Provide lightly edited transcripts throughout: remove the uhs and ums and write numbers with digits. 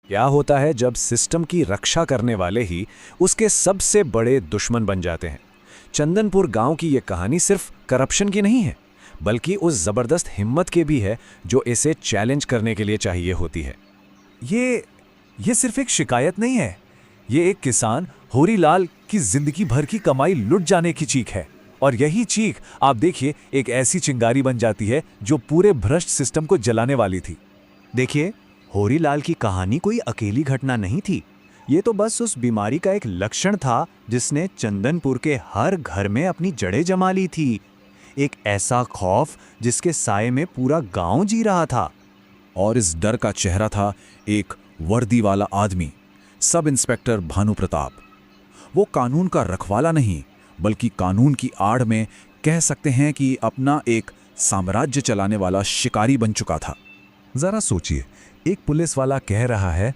क्या होता है जब सिस्टम की रक्षा करने वाले ही उसके सबसे बड़े दुश्मन बन जाते हैं। चंदनपुर गांव की यह कहानी सिर्फ करप्शन की नहीं है, बल्कि उस जबरदस्त हिम्मत के भी है जो इसे चैलेंज करने के लिए चाहिए होती है। ये सिर्फ एक शिकायत नहीं है। ये एक किसान होरीलाल की जिंदगी भर की कमाई लुट जाने की चीख है। और यही चीख आप देखिए एक ऐसी चिंगारी बन जाती है जो पूरे भ्रष्ट सिस्टम को जलाने वाली थी। देखिए, होरीलाल की कहानी कोई अकेली घटना नहीं थी। ये तो बस उस बीमारी का एक लक्षण था जिसने चंदनपुर के हर घर में अपनी जड़ें जमा ली थी। एक ऐसा खौफ जिसके साए में पूरा गांव जी रहा था। और इस डर का चेहरा था एक वर्दी वाला आदमी, सब इंस्पेक्टर भानु प्रताप। वो कानून का रखवाला नहीं, बल्कि कानून की आड़ में कह सकते हैं कि अपना एक साम्राज्य चलाने वाला शिकारी बन चुका था। जरा सोचिए, एक पुलिस वाला कह रहा है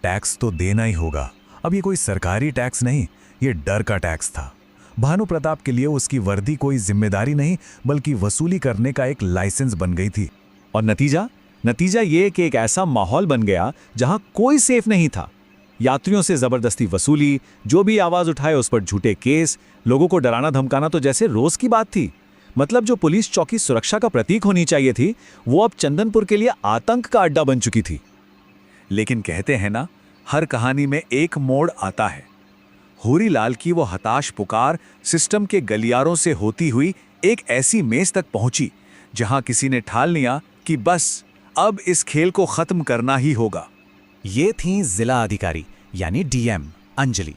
टैक्स तो देना ही होगा। अब ये कोई सरकारी टैक्स नहीं, ये डर का टैक्स था। भानु प्रताप के लिए उसकी वर्दी कोई जिम्मेदारी नहीं, बल्कि वसूली करने का एक लाइसेंस बन गई थी। और नतीजा ये कि एक ऐसा माहौल बन गया जहां कोई सेफ नहीं था। यात्रियों से जबरदस्ती वसूली, जो भी आवाज उठाए उस पर झूठे केस, लोगों को डराना धमकाना तो जैसे रोज की बात थी। मतलब जो पुलिस चौकी सुरक्षा का प्रतीक होनी चाहिए थी, वो अब चंदनपुर के लिए आतंक का अड्डा बन चुकी थी। लेकिन कहते हैं ना, हर कहानी में एक मोड़ आता है। होरीलाल की वो हताश पुकार सिस्टम के गलियारों से होती हुई एक ऐसी मेज तक पहुंची जहां किसी ने ठान लिया कि बस अब इस खेल को खत्म करना ही होगा। ये थी जिला अधिकारी यानी डीएम अंजलि।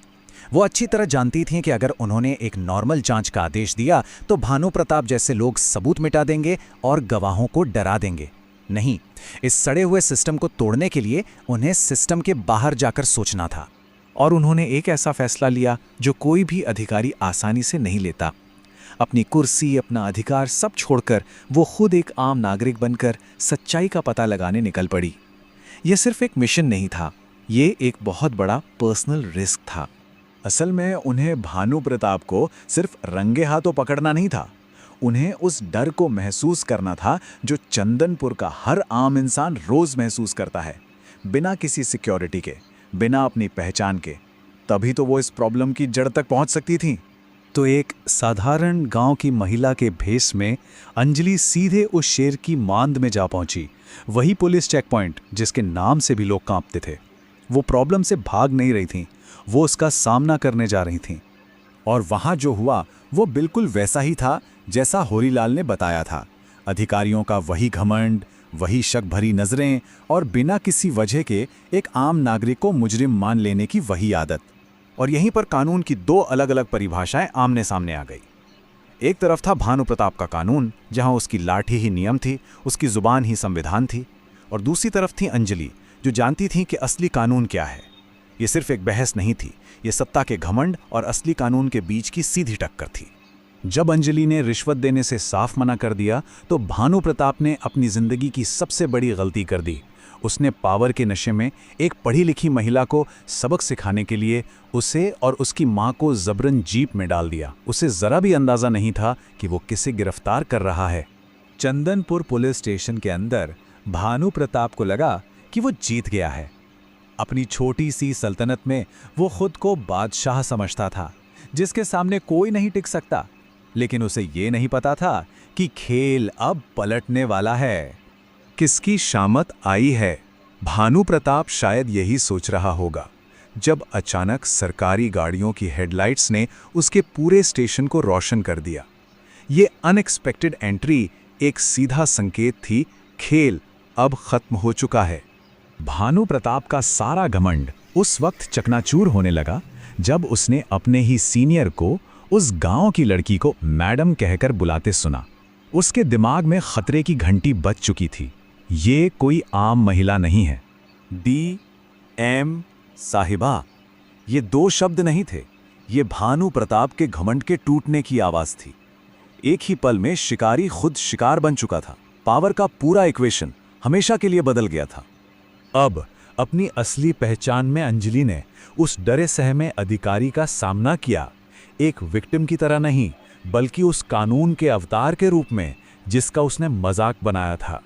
वो अच्छी तरह जानती थीं कि अगर उन्होंने एक नॉर्मल जांच का आदेश दिया तो भानु प्रताप जैसे लोग सबूत मिटा देंगे और गवाहों को डरा देंगे। नहीं, इस सड़े हुए सिस्टम को तोड़ने के लिए उन्हें सिस्टम के बाहर जाकर सोचना था। और उन्होंने एक ऐसा फैसला लिया जो कोई भी अधिकारी आसानी से नहीं लेता। अपनी कुर्सी, अपना अधिकार सब छोड़कर वो खुद एक आम नागरिक बनकर सच्चाई का पता लगाने निकल पड़ी। यह सिर्फ एक मिशन नहीं था, ये एक बहुत बड़ा पर्सनल रिस्क था। असल में उन्हें भानु प्रताप को सिर्फ रंगे हाथों पकड़ना नहीं था, उन्हें उस डर को महसूस करना था जो चंदनपुर का हर आम इंसान रोज महसूस करता है, बिना किसी सिक्योरिटी के, बिना अपनी पहचान के। तभी तो वो इस प्रॉब्लम की जड़ तक पहुंच सकती थी। तो एक साधारण गांव की महिला के भेष में अंजलि सीधे उस शेर की मांद में जा पहुंची। वही पुलिस चेक पॉइंट जिसके नाम से भी लोग कांपते थे। वो प्रॉब्लम से भाग नहीं रही थीं, वो उसका सामना करने जा रही थीं। और वहां जो हुआ वो बिल्कुल वैसा ही था जैसा होरीलाल ने बताया था। अधिकारियों का वही घमंड, वही शक भरी नजरें और बिना किसी वजह के एक आम नागरिक को मुजरिम मान लेने की वही आदत। और यहीं पर कानून की दो अलग अलग परिभाषाएं आमने सामने आ गई। एक तरफ था भानु प्रताप का कानून, जहां उसकी लाठी ही नियम थी, उसकी जुबान ही संविधान थी। और दूसरी तरफ थी अंजलि, जो जानती थी कि असली कानून क्या है। ये सिर्फ एक बहस नहीं थी, ये सत्ता के घमंड और असली कानून के बीच की सीधी टक्कर थी। जब अंजलि ने रिश्वत देने से साफ मना कर दिया तो भानु प्रताप ने अपनी जिंदगी की सबसे बड़ी गलती कर दी। उसने पावर के नशे में एक पढ़ी लिखी महिला को सबक सिखाने के लिए उसे और उसकी मां को जबरन जीप में डाल दिया। उसे जरा भी अंदाजा नहीं था कि वो किसे गिरफ्तार कर रहा है। चंदनपुर पुलिस स्टेशन के अंदर भानु प्रताप को लगा कि वो जीत गया है। अपनी छोटी सी सल्तनत में वो खुद को बादशाह समझता था, जिसके सामने कोई नहीं टिक सकता। लेकिन उसे ये नहीं पता था कि खेल अब पलटने वाला है। किसकी शामत आई है? भानु प्रताप शायद यही सोच रहा होगा जब अचानक सरकारी गाड़ियों की हेडलाइट्स ने उसके पूरे स्टेशन को रोशन कर दिया। ये अनएक्सपेक्टेड एंट्री एक सीधा संकेत थी, खेल अब खत्म हो चुका है। भानु प्रताप का सारा घमंड उस वक्त चकनाचूर होने लगा जब उसने अपने ही सीनियर को उस गांव की लड़की को मैडम कहकर बुलाते सुना। उसके दिमाग में खतरे की घंटी बज चुकी थी। ये कोई आम महिला नहीं है। DM साहिबा, ये दो शब्द नहीं थे, ये भानु प्रताप के घमंड के टूटने की आवाज थी। एक ही पल में शिकारी खुद शिकार बन चुका था। पावर का पूरा इक्वेशन हमेशा के लिए बदल गया था। अब अपनी असली पहचान में अंजलि ने उस डरे सहमे अधिकारी का सामना किया, एक विक्टिम की तरह नहीं, बल्कि उस कानून के अवतार के रूप में जिसका उसने मजाक बनाया था।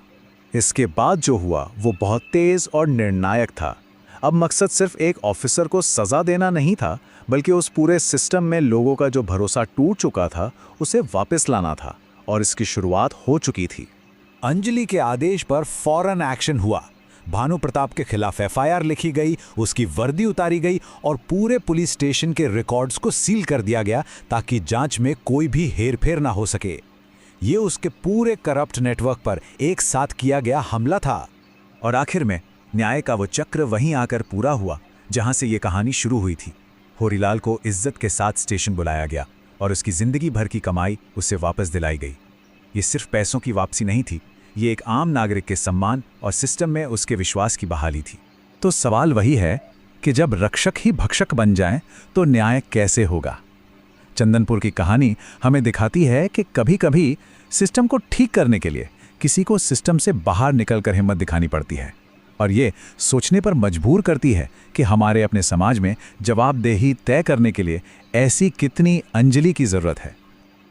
इसके बाद जो हुआ वो बहुत तेज और निर्णायक था। अब मकसद सिर्फ एक ऑफिसर को सजा देना नहीं था, बल्कि उस पूरे सिस्टम में लोगों का जो भरोसा टूट चुका था उसे वापस लाना था, और इसकी शुरुआत हो चुकी थी। अंजलि के आदेश पर फौरन एक्शन हुआ। भानु प्रताप के खिलाफ एफआईआर लिखी गई, उसकी वर्दी उतारी गई और पूरे पुलिस स्टेशन के रिकॉर्ड्स को सील कर दिया गया ताकि जांच में कोई भी हेरफेर ना हो सके। ये उसके पूरे करप्ट नेटवर्क पर एक साथ किया गया हमला था। और आखिर में न्याय का वो चक्र वहीं आकर पूरा हुआ जहां से ये कहानी शुरू हुई थी। होरीलाल को इज्जत के साथ स्टेशन बुलाया गया और उसकी जिंदगी भर की कमाई उसे वापस दिलाई गई। ये सिर्फ पैसों की वापसी नहीं थी, ये एक आम नागरिक के सम्मान और सिस्टम में उसके विश्वास की बहाली थी। तो सवाल वही है कि जब रक्षक ही भक्षक बन जाएं तो न्याय कैसे होगा? चंदनपुर की कहानी हमें दिखाती है कि कभी-कभी सिस्टम को ठीक करने के लिए किसी को सिस्टम से बाहर निकलकर हिम्मत दिखानी पड़ती है, और ये सोचने पर मजबूर करती है कि हमारे अपने समाज में जवाबदेही तय करने के लिए ऐसी कितनी अंजलि की ज़रूरत है।